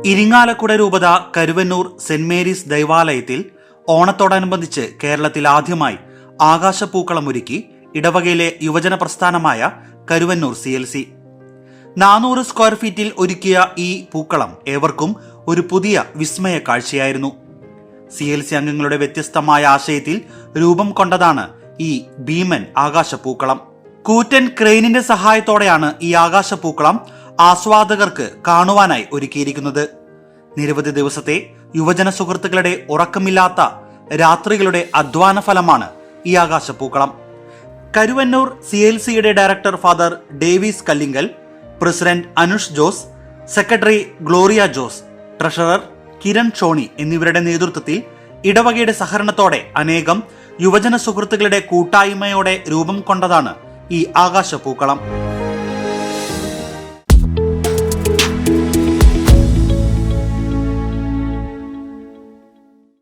ഇരിങ്ങാലക്കുട രൂപത Karuvannur saint Mary's ദൈവാലയത്തിൽ ഓണത്തോടനുബന്ധിച്ച് കേരളത്തിൽ ആദ്യമായി ആകാശപ്പൂക്കളം ഒരുക്കി ഇടവകയിലെ യുവജന പ്രസ്ഥാനമായ കരുവന്നൂർ CLC. 400 സ്ക്വയർ ഫീറ്റിൽ ഒരുക്കിയ ഈ പൂക്കളം ഏവർക്കും ഒരു പുതിയ വിസ്മയ കാഴ്ചയായിരുന്നു. CLC അംഗങ്ങളുടെ വ്യത്യസ്തമായ ആശയത്തിൽ രൂപം കൊണ്ടതാണ് ഈ ഭീമൻ ആകാശപ്പൂക്കളം. കൂറ്റൻ ക്രെയിനിന്റെ സഹായത്തോടെയാണ് ഈ ആകാശപ്പൂക്കളം ആസ്വാദകർക്ക് കാണുവാനായി ഒരുക്കിയിരിക്കുന്നത്. നിരവധി ദിവസത്തെ യുവജന സുഹൃത്തുക്കളുടെ ഉറക്കമില്ലാത്ത രാത്രികളുടെ അധ്വാന ഫലമാണ് ഈ ആകാശപ്പൂക്കളം. കരുവന്നൂർ CLCയുടെ director father Davis Kallingal, president Anush Jose, secretary Gloria Jose, treasurer Kiran Shoni എന്നിവരുടെ നേതൃത്വത്തിൽ ഇടവകയുടെ സഹകരണത്തോടെ അനേകം യുവജന സുഹൃത്തുക്കളുടെ കൂട്ടായ്മയോടെ രൂപം കൊണ്ടതാണ് ഈ ആകാശപ്പൂക്കളം.